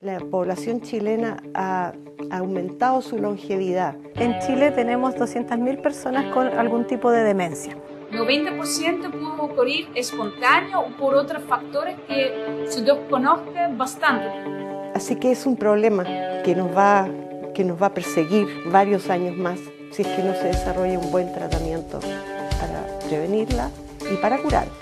La población chilena ha aumentado su longevidad. En Chile tenemos 200.000 personas con algún tipo de demencia. 90% puede ocurrir espontáneo o por otros factores que se desconocen bastante. Así que es un problema que nos va a perseguir varios años más si es que no se desarrolla un buen tratamiento para prevenirla y para curarla.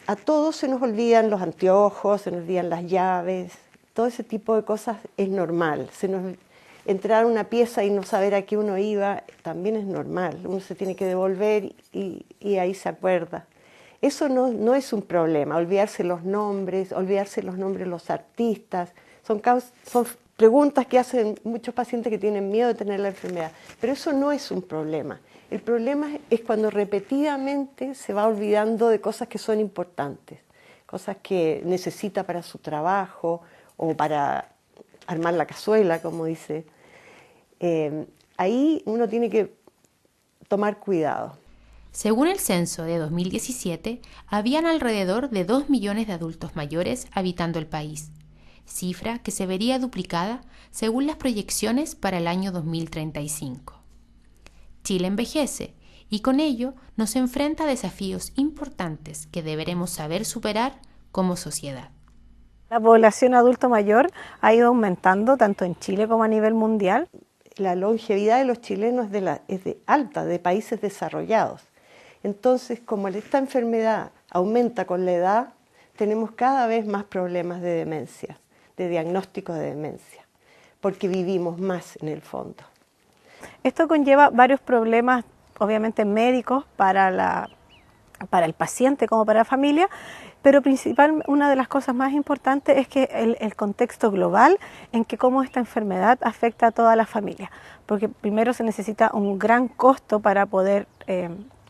A todos se nos olvidan los anteojos, se nos olvidan las llaves, todo ese tipo de cosas es normal. Entrar a una pieza y no saber a qué uno iba también es normal. Uno se tiene que devolver y ahí se acuerda. Eso no es un problema, olvidarse los nombres de los artistas. Son preguntas que hacen muchos pacientes que tienen miedo de tener la enfermedad, pero eso no es un problema. El problema es cuando repetidamente se va olvidando de cosas que son importantes, cosas que necesita para su trabajo o para armar la cazuela, como dice. Ahí uno tiene que tomar cuidado. Según el censo de 2017, habían alrededor de 2 millones de adultos mayores habitando el país, cifra que se vería duplicada según las proyecciones para el año 2035. Chile envejece y con ello nos enfrenta a desafíos importantes que deberemos saber superar como sociedad. La población adulto mayor ha ido aumentando tanto en Chile como a nivel mundial. La longevidad de los chilenos es alta, de países desarrollados. Entonces, como esta enfermedad aumenta con la edad, tenemos cada vez más problemas de demencia, de diagnóstico de demencia, porque vivimos más en el fondo. Esto conlleva varios problemas, obviamente médicos, para el paciente como para la familia, pero una de las cosas más importantes es que el contexto global en que cómo esta enfermedad afecta a toda la familia, porque primero se necesita un gran costo para poder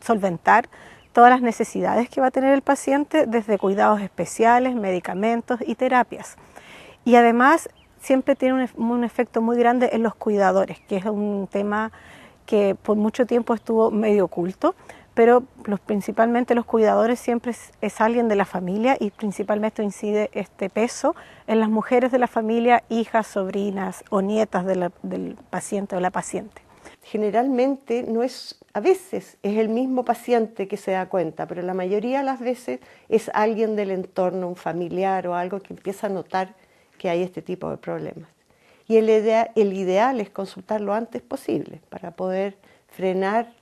solventar todas las necesidades que va a tener el paciente, desde cuidados especiales, medicamentos y terapias. Y además siempre tiene un efecto muy grande en los cuidadores, que es un tema que por mucho tiempo estuvo medio oculto, pero principalmente los cuidadores siempre es alguien de la familia y principalmente incide este peso en las mujeres de la familia, hijas, sobrinas o nietas del paciente o la paciente. Generalmente a veces es el mismo paciente que se da cuenta, pero la mayoría de las veces es alguien del entorno, un familiar o algo que empieza a notar que hay este tipo de problemas. Y el ideal es consultar lo antes posible para poder frenar,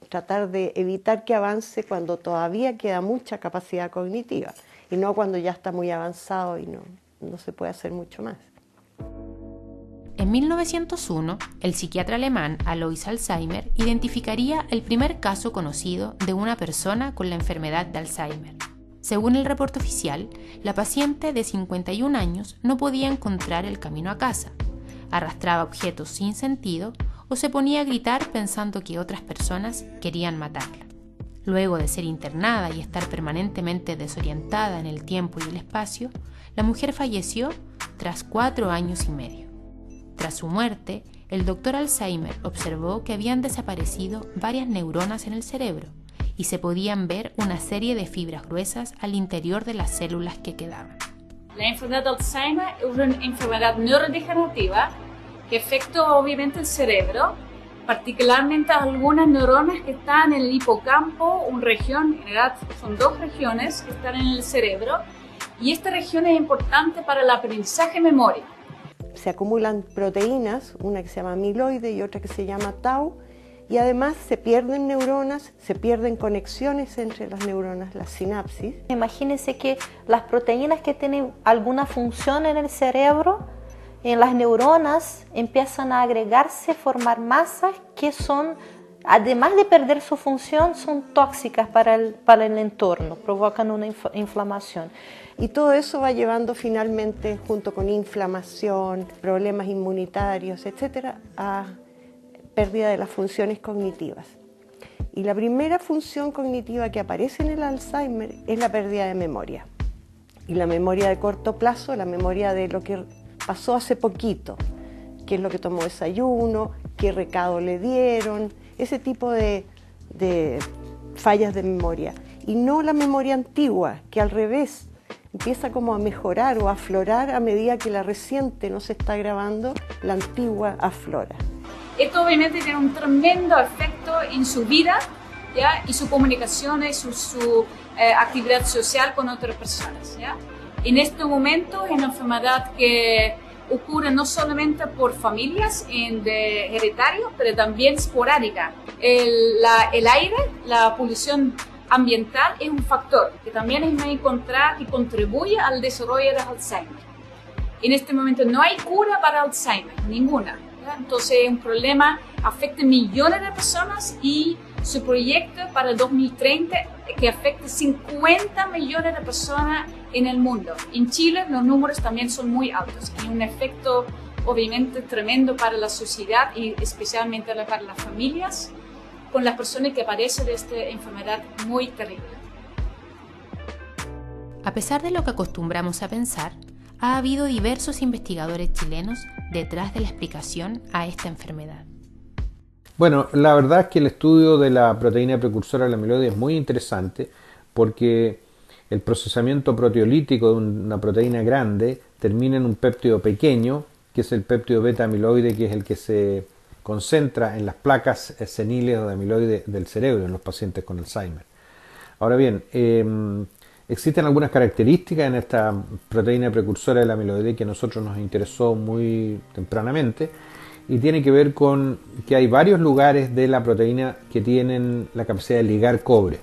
tratar de evitar que avance cuando todavía queda mucha capacidad cognitiva y no cuando ya está muy avanzado y no se puede hacer mucho más. En 1901, el psiquiatra alemán Alois Alzheimer identificaría el primer caso conocido de una persona con la enfermedad de Alzheimer. Según el reporte oficial, la paciente de 51 años no podía encontrar el camino a casa, arrastraba objetos sin sentido o se ponía a gritar pensando que otras personas querían matarla. Luego de ser internada y estar permanentemente desorientada en el tiempo y el espacio, la mujer falleció tras 4 años y medio. Tras su muerte, el doctor Alzheimer observó que habían desaparecido varias neuronas en el cerebro y se podían ver una serie de fibras gruesas al interior de las células que quedaban. La enfermedad de Alzheimer es una enfermedad neurodegenerativa que afecta obviamente el cerebro, particularmente algunas neuronas que están en el hipocampo, una región, en realidad son 2 regiones que están en el cerebro, y esta región es importante para el aprendizaje y memoria. Se acumulan proteínas, una que se llama amiloide y otra que se llama tau, Y además se pierden neuronas, se pierden conexiones entre las neuronas, las sinapsis. Imagínense que las proteínas que tienen alguna función en el cerebro, en las neuronas, empiezan a agregarse, formar masas que son, además de perder su función, son tóxicas para el entorno, provocan una inflamación. Y todo eso va llevando finalmente, junto con inflamación, problemas inmunitarios, etcétera, a pérdida de las funciones cognitivas. Y la primera función cognitiva que aparece en el Alzheimer es la pérdida de memoria. Y la memoria de corto plazo, la memoria de lo que pasó hace poquito, qué es lo que tomó desayuno, qué recado le dieron, ese tipo de fallas de memoria. Y no la memoria antigua, que al revés, empieza como a mejorar o a aflorar a medida que la reciente no se está grabando, la antigua aflora. Esto obviamente tiene un tremendo efecto en su vida, ¿ya? Y su comunicación y su actividad social con otras personas, ¿ya? En este momento es una enfermedad que ocurre no solamente por familias hereditarias, pero también esporádica. El aire, la polución ambiental es un factor que también es muy encontrar y contribuye al desarrollo de Alzheimer. En este momento no hay cura para Alzheimer, ninguna. Entonces es un problema, afecta millones de personas y su proyecto para el 2030 que afecta 50 millones de personas en el mundo. En Chile los números también son muy altos y un efecto obviamente tremendo para la sociedad y especialmente para las familias con las personas que padecen de esta enfermedad muy terrible. A pesar de lo que acostumbramos a pensar, ha habido diversos investigadores chilenos detrás de la explicación a esta enfermedad. Bueno, la verdad es que el estudio de la proteína precursora de la amiloide es muy interesante porque el procesamiento proteolítico de una proteína grande termina en un péptido pequeño, que es el péptido beta amiloide, que es el que se concentra en las placas seniles o de amiloide del cerebro en los pacientes con Alzheimer. Ahora bien, existen algunas características en esta proteína precursora de la amiloide que a nosotros nos interesó muy tempranamente y tiene que ver con que hay varios lugares de la proteína que tienen la capacidad de ligar cobre,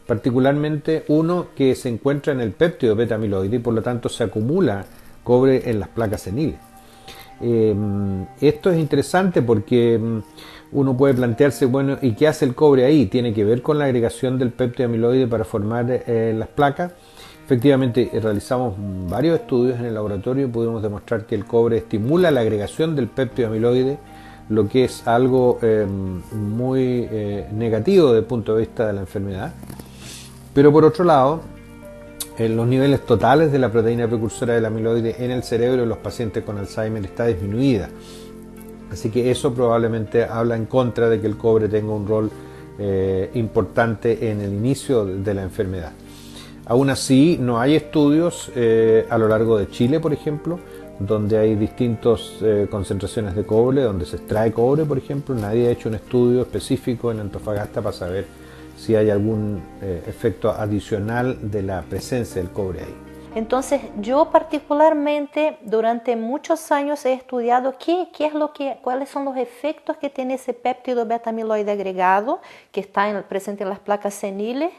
particularmente uno que se encuentra en el péptido beta amiloide y por lo tanto se acumula cobre en las placas seniles. Esto es interesante porque uno puede plantearse, bueno, ¿y qué hace el cobre ahí? ¿Tiene que ver con la agregación del péptido amiloide para formar las placas? Efectivamente, realizamos varios estudios en el laboratorio y pudimos demostrar que el cobre estimula la agregación del péptido amiloide, lo que es algo muy negativo desde el punto de vista de la enfermedad. Pero por otro lado, los niveles totales de la proteína precursora del amiloide en el cerebro de los pacientes con Alzheimer está disminuida. Así que eso probablemente habla en contra de que el cobre tenga un rol importante en el inicio de la enfermedad. Aún así, no hay estudios a lo largo de Chile, por ejemplo, donde hay distintas concentraciones de cobre, donde se extrae cobre, por ejemplo. Nadie ha hecho un estudio específico en Antofagasta para saber si hay algún efecto adicional de la presencia del cobre ahí. Entonces, yo particularmente durante muchos años he estudiado cuáles son los efectos que tiene ese péptido beta-amiloide agregado que está presente en las placas seniles,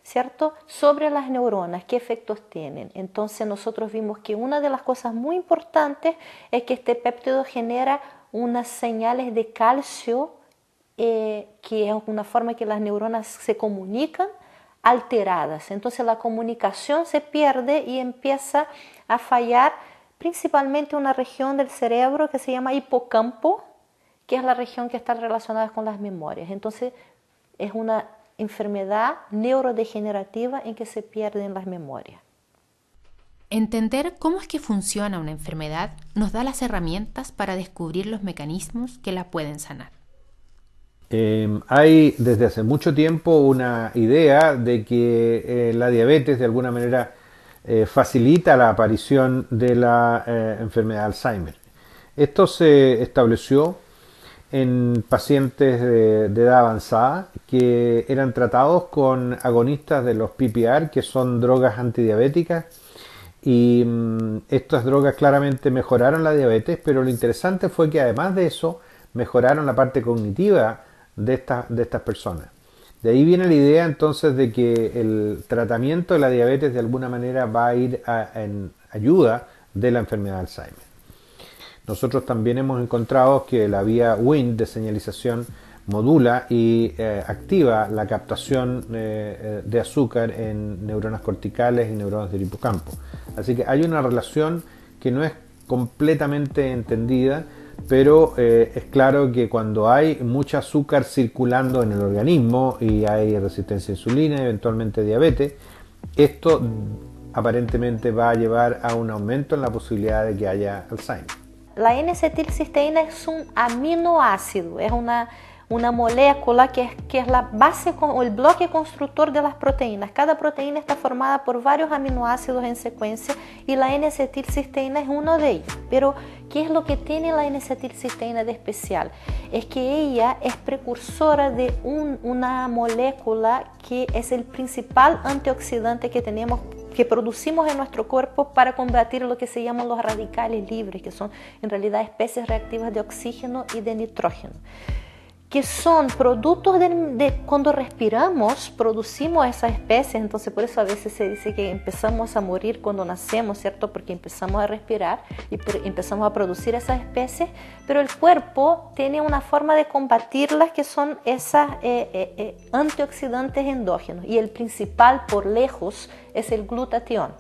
¿cierto? Sobre las neuronas, ¿qué efectos tienen? Entonces, nosotros vimos que una de las cosas muy importantes es que este péptido genera unas señales de calcio que es una forma que las neuronas se comunican alteradas. Entonces la comunicación se pierde y empieza a fallar principalmente una región del cerebro que se llama hipocampo, que es la región que está relacionada con las memorias. Entonces es una enfermedad neurodegenerativa en que se pierden las memorias. Entender cómo es que funciona una enfermedad nos da las herramientas para descubrir los mecanismos que la pueden sanar. Hay desde hace mucho tiempo una idea de que la diabetes de alguna manera facilita la aparición de la enfermedad de Alzheimer. Esto se estableció en pacientes de edad avanzada que eran tratados con agonistas de los PPAR, que son drogas antidiabéticas, y estas drogas claramente mejoraron la diabetes, pero lo interesante fue que además de eso mejoraron la parte cognitiva de estas personas. De ahí viene la idea entonces de que el tratamiento de la diabetes de alguna manera va a ir en ayuda de la enfermedad de Alzheimer. Nosotros también hemos encontrado que la vía Wnt de señalización modula y activa la captación de azúcar en neuronas corticales y neuronas del hipocampo. Así que hay una relación que no es completamente entendida, pero es claro que cuando hay mucho azúcar circulando en el organismo y hay resistencia a insulina y eventualmente diabetes, esto aparentemente va a llevar a un aumento en la posibilidad de que haya Alzheimer. La N-acetilcisteína es un aminoácido, es una molécula que es la base o el bloque constructor de las proteínas. Cada proteína está formada por varios aminoácidos en secuencia y la N-acetilcisteína es uno de ellos. Pero, ¿qué es lo que tiene la N-acetilcisteína de especial? Es que ella es precursora de una molécula que es el principal antioxidante que producimos en nuestro cuerpo para combatir lo que se llaman los radicales libres, que son en realidad especies reactivas de oxígeno y de nitrógeno, que son productos de cuando respiramos, producimos esas especies. Entonces por eso a veces se dice que empezamos a morir cuando nacemos, ¿cierto? Porque empezamos a respirar y empezamos a producir esas especies, pero el cuerpo tiene una forma de combatirlas que son esas antioxidantes endógenos, y el principal por lejos es el glutatión.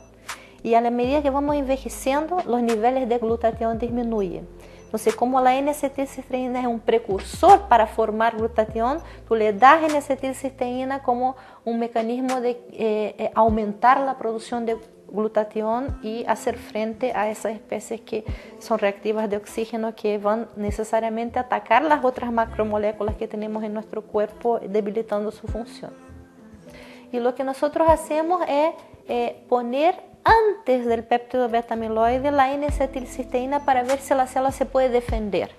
Y a la medida que vamos envejeciendo, los niveles de glutatión disminuyen. Entonces, como la N-acetilcisteína es un precursor para formar glutatión, tú le das N-acetilcisteína como un mecanismo de aumentar la producción de glutatión y hacer frente a esas especies que son reactivas de oxígeno, que van necesariamente a atacar las otras macromoléculas que tenemos en nuestro cuerpo, debilitando su función. Y lo que nosotros hacemos es poner antes del péptido beta-amiloide la N-acetilcisteína para ver si la célula se puede defender.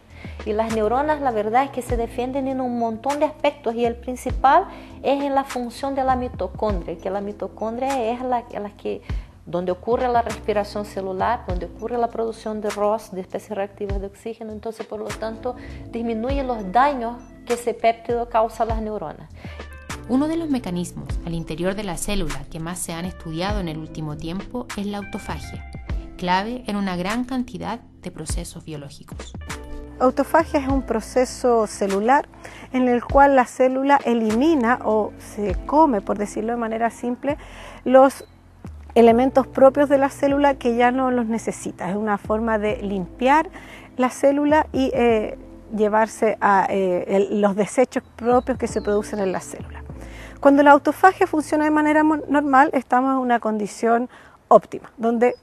Y las neuronas, la verdad es que se defienden en un montón de aspectos, y el principal es en la función de la mitocondria, que la mitocondria es donde ocurre la respiración celular, donde ocurre la producción de ROS, de especies reactivas de oxígeno. Entonces, por lo tanto, disminuye los daños que ese péptido causa a las neuronas. Uno de los mecanismos al interior de la célula que más se han estudiado en el último tiempo es la autofagia, clave en una gran cantidad de procesos biológicos. Autofagia es un proceso celular en el cual la célula elimina o se come, por decirlo de manera simple, los elementos propios de la célula que ya no los necesita. Es una forma de limpiar la célula y llevarse a los desechos propios que se producen en la célula. Cuando la autofagia funciona de manera normal, estamos en una condición óptima, donde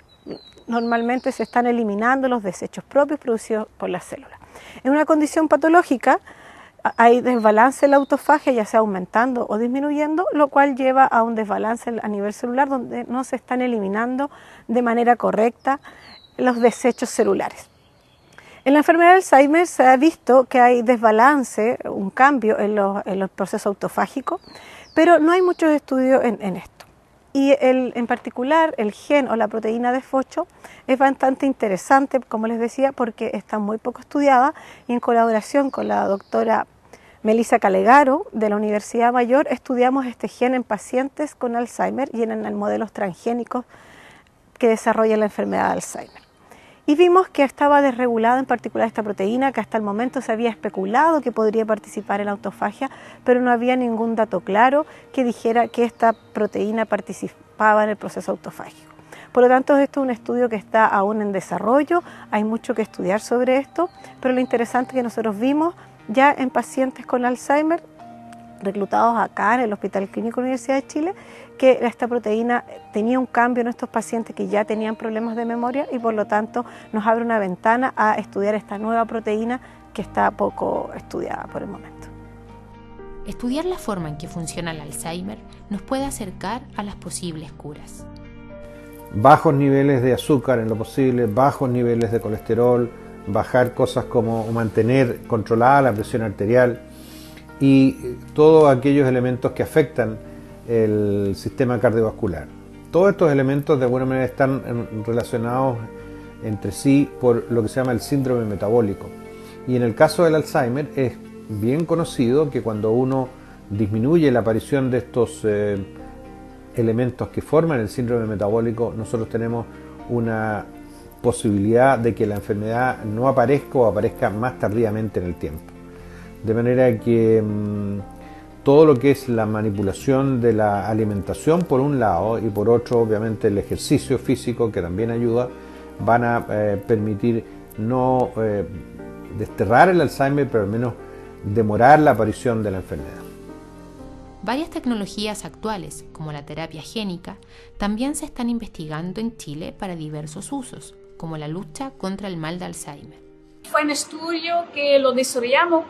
normalmente se están eliminando los desechos propios producidos por la célula. En una condición patológica hay desbalance en la autofagia, ya sea aumentando o disminuyendo, lo cual lleva a un desbalance a nivel celular donde no se están eliminando de manera correcta los desechos celulares. En la enfermedad de Alzheimer se ha visto que hay desbalance, un cambio en los procesos autofágicos, pero no hay muchos estudios en esto. Y en particular el gen o la proteína de Focho es bastante interesante, como les decía, porque está muy poco estudiada, y en colaboración con la doctora Melissa Calegaro de la Universidad Mayor estudiamos este gen en pacientes con Alzheimer y en modelos transgénicos que desarrollan la enfermedad de Alzheimer. Y vimos que estaba desregulada en particular esta proteína, que hasta el momento se había especulado que podría participar en la autofagia, pero no había ningún dato claro que dijera que esta proteína participaba en el proceso autofágico. Por lo tanto, esto es un estudio que está aún en desarrollo, hay mucho que estudiar sobre esto, pero lo interesante que nosotros vimos ya en pacientes con Alzheimer, reclutados acá en el Hospital Clínico de la Universidad de Chile, que esta proteína tenía un cambio en estos pacientes que ya tenían problemas de memoria, y por lo tanto nos abre una ventana a estudiar esta nueva proteína que está poco estudiada por el momento. Estudiar la forma en que funciona el Alzheimer nos puede acercar a las posibles curas. Bajos niveles de azúcar en lo posible, bajos niveles de colesterol, bajar cosas como mantener controlada la presión arterial y todos aquellos elementos que afectan el sistema cardiovascular. Todos estos elementos de alguna manera están relacionados entre sí por lo que se llama el síndrome metabólico. Y en el caso del Alzheimer es bien conocido que cuando uno disminuye la aparición de estos elementos que forman el síndrome metabólico, nosotros tenemos una posibilidad de que la enfermedad no aparezca o aparezca más tardíamente en el tiempo. De manera que todo lo que es la manipulación de la alimentación por un lado y por otro obviamente el ejercicio físico, que también ayuda, van a permitir no desterrar el Alzheimer, pero al menos demorar la aparición de la enfermedad. Varias tecnologías actuales, como la terapia génica, también se están investigando en Chile para diversos usos, como la lucha contra el mal de Alzheimer. Fue un estudio que lo desarrollamos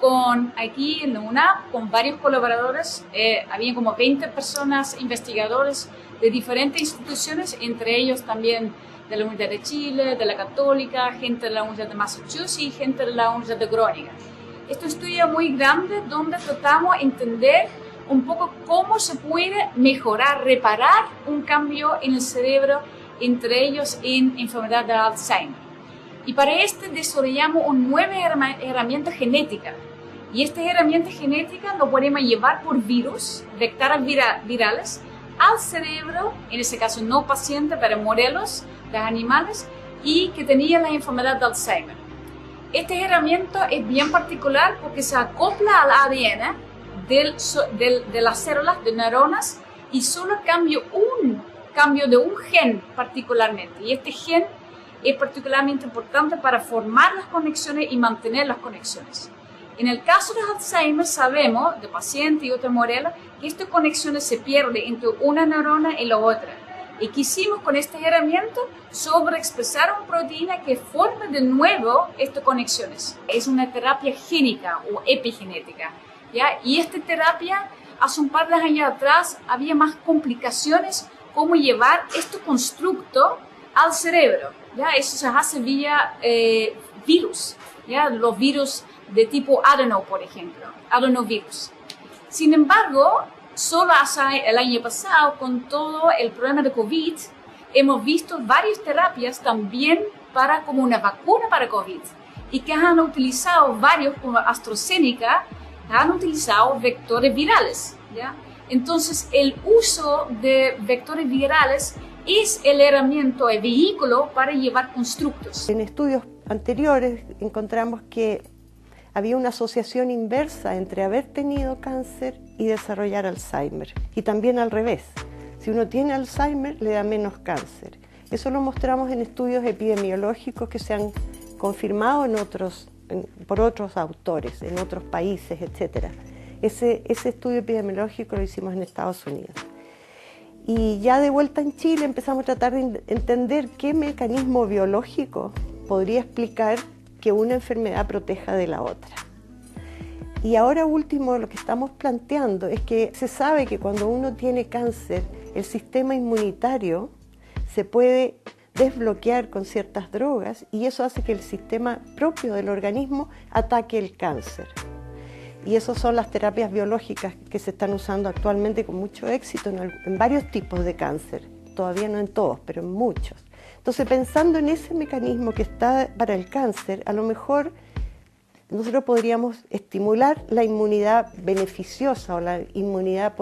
aquí en la UNAP con varios colaboradores. Había como 20 personas, investigadores de diferentes instituciones, entre ellos también de la Universidad de Chile, de la Católica, gente de la Universidad de Massachusetts y gente de la Universidad de Groningen. Este estudio es muy grande donde tratamos de entender un poco cómo se puede mejorar, reparar un cambio en el cerebro, entre ellos en enfermedad de Alzheimer. Y para este desarrollamos una nueva herramienta genética. Y esta herramienta genética lo podemos llevar por virus, vectores virales, al cerebro, en ese caso no paciente, pero modelos de animales, y que tenían la enfermedad de Alzheimer. Esta herramienta es bien particular porque se acopla al ADN de las células, de neuronas, y solo cambio de un gen particularmente. Y este gen es particularmente importante para formar las conexiones y mantener las conexiones. En el caso de Alzheimer sabemos, de paciente y otros modelos, que estas conexiones se pierden entre una neurona y la otra. Y quisimos con esta herramienta sobreexpresar una proteína que forme de nuevo estas conexiones. Es una terapia génica o epigenética, ¿ya? Y esta terapia, hace un par de años atrás, había más complicaciones cómo llevar este constructo al cerebro, ¿ya? Eso se hace vía virus, ¿ya? Los virus de tipo adeno, por ejemplo, adenovirus. Sin embargo, solo hasta el año pasado, con todo el problema de COVID, hemos visto varias terapias también como una vacuna para COVID, y que han utilizado varios, como AstraZeneca, han utilizado vectores virales, ¿ya? Entonces, el uso de vectores virales es el herramienta, el vehículo para llevar constructos. En estudios anteriores encontramos que había una asociación inversa entre haber tenido cáncer y desarrollar Alzheimer. Y también al revés. Si uno tiene Alzheimer, le da menos cáncer. Eso lo mostramos en estudios epidemiológicos que se han confirmado por otros autores, en otros países, etc. Ese estudio epidemiológico lo hicimos en Estados Unidos. Y ya de vuelta en Chile empezamos a tratar de entender qué mecanismo biológico podría explicar que una enfermedad proteja de la otra. Y ahora último, lo que estamos planteando es que se sabe que cuando uno tiene cáncer, el sistema inmunitario se puede desbloquear con ciertas drogas y eso hace que el sistema propio del organismo ataque el cáncer. Y esas son las terapias biológicas que se están usando actualmente con mucho éxito en varios tipos de cáncer, todavía no en todos, pero en muchos. Entonces, pensando en ese mecanismo que está para el cáncer, a lo mejor nosotros podríamos estimular la inmunidad beneficiosa o la inmunidad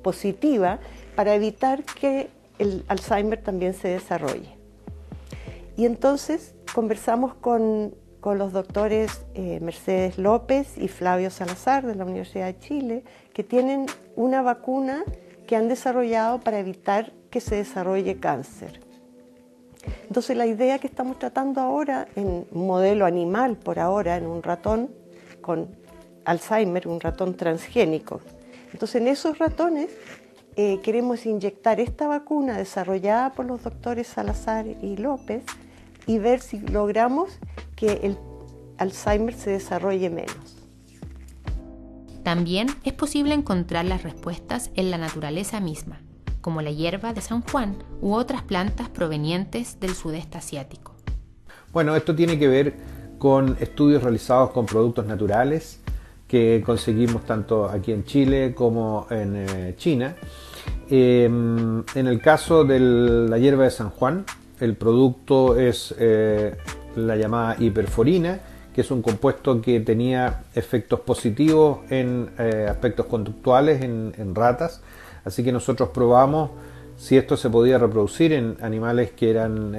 positiva para evitar que el Alzheimer también se desarrolle. Y entonces conversamos con los doctores Mercedes López y Flavio Salazar de la Universidad de Chile, que tienen una vacuna que han desarrollado para evitar que se desarrolle cáncer. Entonces la idea que estamos tratando ahora en un modelo animal, por ahora, en un ratón con Alzheimer, un ratón transgénico. Entonces en esos ratones queremos inyectar esta vacuna desarrollada por los doctores Salazar y López y ver si logramos que el Alzheimer se desarrolle menos. También es posible encontrar las respuestas en la naturaleza misma, como la hierba de San Juan u otras plantas provenientes del sudeste asiático. Bueno, esto tiene que ver con estudios realizados con productos naturales que conseguimos tanto aquí en Chile como en China. En el caso de la hierba de San Juan, el producto es la llamada hiperforina, que es un compuesto que tenía efectos positivos en aspectos conductuales en ratas, así que nosotros probamos si esto se podía reproducir en animales que eran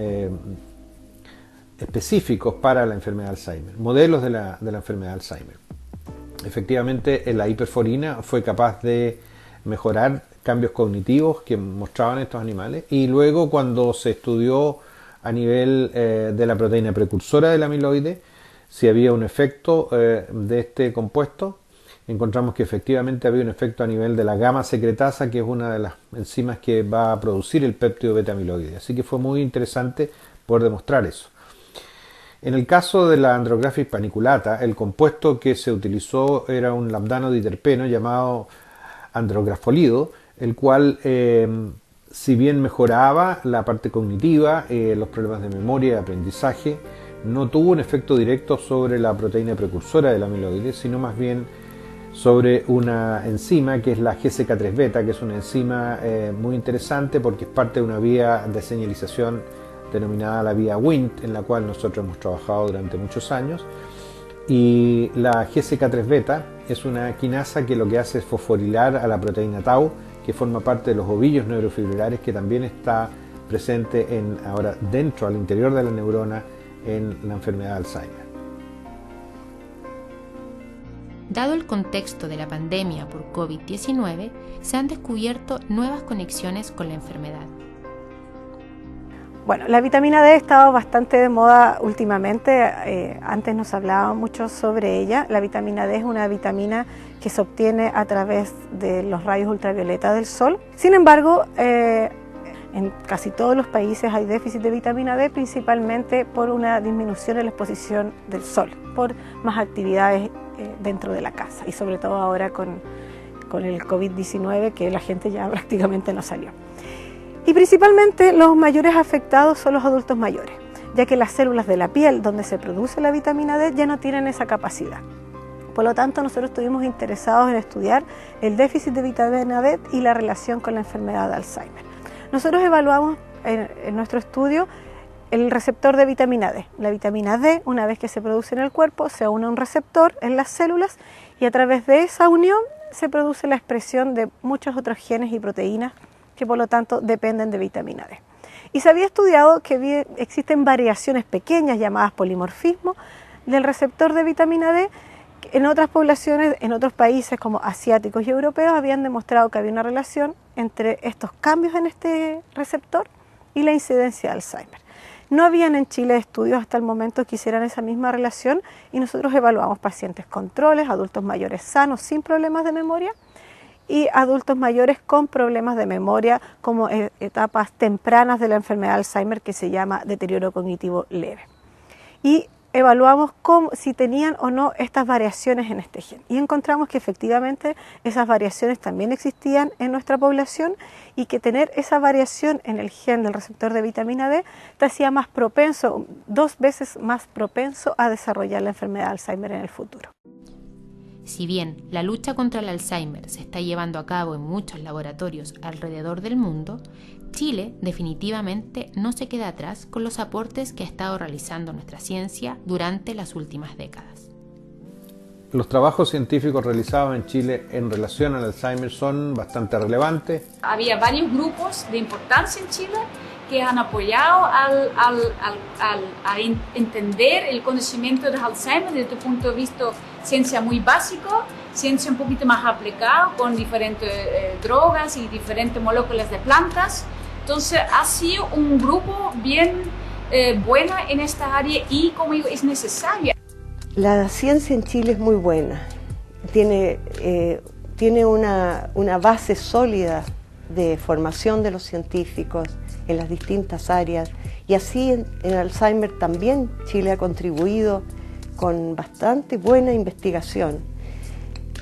específicos para la enfermedad de Alzheimer, modelos de la enfermedad de Alzheimer. Efectivamente, la hiperforina fue capaz de mejorar cambios cognitivos que mostraban estos animales, y luego cuando se estudió a nivel de la proteína precursora del amiloide si había un efecto de este compuesto, encontramos que efectivamente había un efecto a nivel de la gamma secretasa, que es una de las enzimas que va a producir el péptido beta amiloide. Así que fue muy interesante poder demostrar eso. En el caso de la Andrographis paniculata, el compuesto que se utilizó era un lambdanoditerpeno llamado andrografolido, el cual, si bien mejoraba la parte cognitiva, los problemas de memoria y aprendizaje, no tuvo un efecto directo sobre la proteína precursora del amiloide, sino más bien sobre una enzima que es la GCK3 beta, que es una enzima muy interesante porque es parte de una vía de señalización denominada la vía Wnt, en la cual nosotros hemos trabajado durante muchos años. Y la GCK3 beta es una quinasa que lo que hace es fosforilar a la proteína tau, que forma parte de los ovillos neurofibrilares, que también está presente ahora dentro, al interior de la neurona, en la enfermedad de Alzheimer. Dado el contexto de la pandemia por COVID-19, se han descubierto nuevas conexiones con la enfermedad. Bueno, la vitamina D ha estado bastante de moda últimamente, antes nos hablaba mucho sobre ella. La vitamina D es una vitamina que se obtiene a través de los rayos ultravioleta del sol. Sin embargo, en casi todos los países hay déficit de vitamina D, principalmente por una disminución en la exposición del sol, por más actividades dentro de la casa y sobre todo ahora con el COVID-19, que la gente ya prácticamente no salió. Y principalmente los mayores afectados son los adultos mayores, ya que las células de la piel donde se produce la vitamina D ya no tienen esa capacidad. Por lo tanto, nosotros estuvimos interesados en estudiar el déficit de vitamina D y la relación con la enfermedad de Alzheimer. Nosotros evaluamos en nuestro estudio el receptor de vitamina D. La vitamina D, una vez que se produce en el cuerpo, se une a un receptor en las células y a través de esa unión se produce la expresión de muchos otros genes y proteínas que por lo tanto dependen de vitamina D. Y se había estudiado que existen variaciones pequeñas llamadas polimorfismo del receptor de vitamina D. En otras poblaciones, en otros países como asiáticos y europeos, habían demostrado que había una relación entre estos cambios en este receptor y la incidencia de Alzheimer. No habían en Chile estudios hasta el momento que hicieran esa misma relación y nosotros evaluamos pacientes controles, adultos mayores sanos sin problemas de memoria y adultos mayores con problemas de memoria como etapas tempranas de la enfermedad de Alzheimer, que se llama deterioro cognitivo leve. Y evaluamos si tenían o no estas variaciones en este gen y encontramos que efectivamente esas variaciones también existían en nuestra población y que tener esa variación en el gen del receptor de vitamina D te hacía más propenso, 2 veces más propenso a desarrollar la enfermedad de Alzheimer en el futuro. Si bien la lucha contra el Alzheimer se está llevando a cabo en muchos laboratorios alrededor del mundo, Chile definitivamente no se queda atrás con los aportes que ha estado realizando nuestra ciencia durante las últimas décadas. Los trabajos científicos realizados en Chile en relación al Alzheimer son bastante relevantes. Había varios grupos de importancia en Chile que han apoyado a entender el conocimiento de Alzheimer desde el punto de vista ciencia muy básico, ciencia un poquito más aplicada con diferentes drogas y diferentes moléculas de plantas. Entonces ha sido un grupo bien bueno en esta área y como digo, es necesaria. La ciencia en Chile es muy buena, tiene una base sólida de formación de los científicos en las distintas áreas y así en Alzheimer también Chile ha contribuido con bastante buena investigación.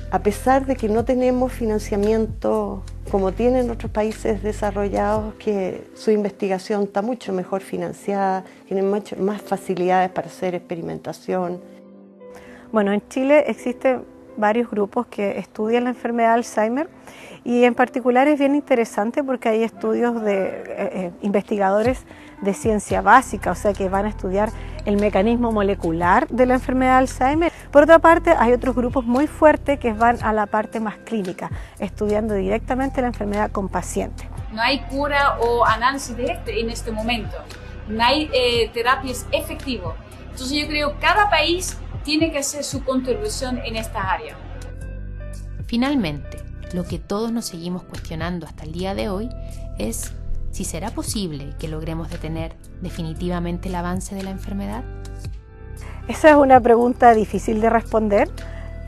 A pesar de que no tenemos financiamiento como tienen otros países desarrollados, que su investigación está mucho mejor financiada, tienen mucho más facilidades para hacer experimentación. Bueno, en Chile existen varios grupos que estudian la enfermedad de Alzheimer y en particular es bien interesante porque hay estudios de investigadores de ciencia básica, o sea que van a estudiar el mecanismo molecular de la enfermedad de Alzheimer. Por otra parte, hay otros grupos muy fuertes que van a la parte más clínica, estudiando directamente la enfermedad con pacientes. No hay cura o análisis en este momento, no hay terapias efectivas. Entonces yo creo que cada país tiene que hacer su contribución en esta área. Finalmente, lo que todos nos seguimos cuestionando hasta el día de hoy es si será posible que logremos detener definitivamente el avance de la enfermedad. Esa es una pregunta difícil de responder,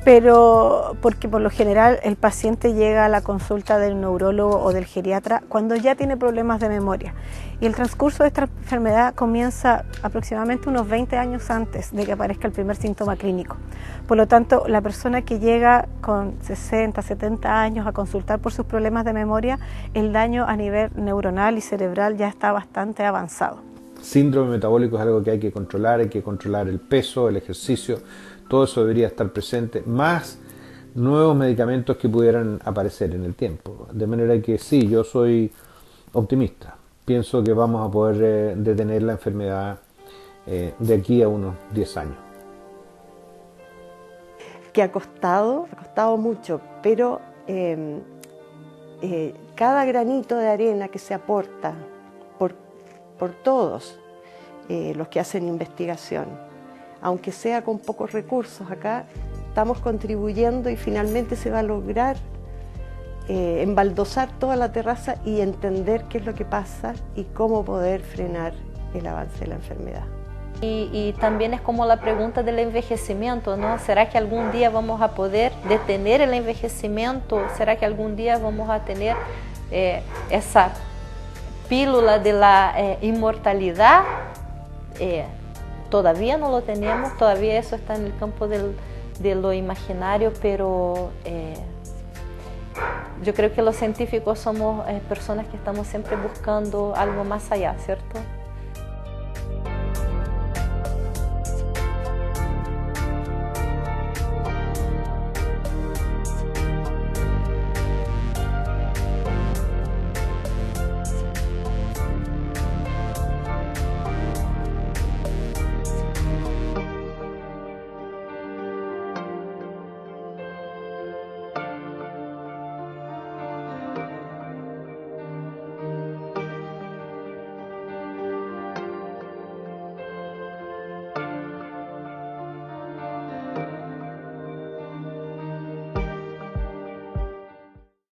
pero porque por lo general el paciente llega a la consulta del neurólogo o del geriatra cuando ya tiene problemas de memoria y el transcurso de esta enfermedad comienza aproximadamente unos 20 años antes de que aparezca el primer síntoma clínico. Por lo tanto, la persona que llega con 60, 70 años a consultar por sus problemas de memoria, el daño a nivel neuronal y cerebral ya está bastante avanzado. Síndrome metabólico es algo que hay que controlar el peso, el ejercicio, todo eso debería estar presente, más nuevos medicamentos que pudieran aparecer en el tiempo. De manera que sí, yo soy optimista. Pienso que vamos a poder detener la enfermedad de aquí a unos 10 años. Que ha costado mucho, pero cada granito de arena que se aporta por todos los que hacen investigación, aunque sea con pocos recursos, acá estamos contribuyendo y finalmente se va a lograr embaldosar toda la terraza y entender qué es lo que pasa y cómo poder frenar el avance de la enfermedad. Y también es como la pregunta del envejecimiento, ¿no? ¿Será que algún día vamos a poder detener el envejecimiento? ¿Será que algún día vamos a tener esa pílula de la inmortalidad? Todavía no lo tenemos, todavía eso está en el campo de lo imaginario, pero yo creo que los científicos somos personas que estamos siempre buscando algo más allá, ¿cierto?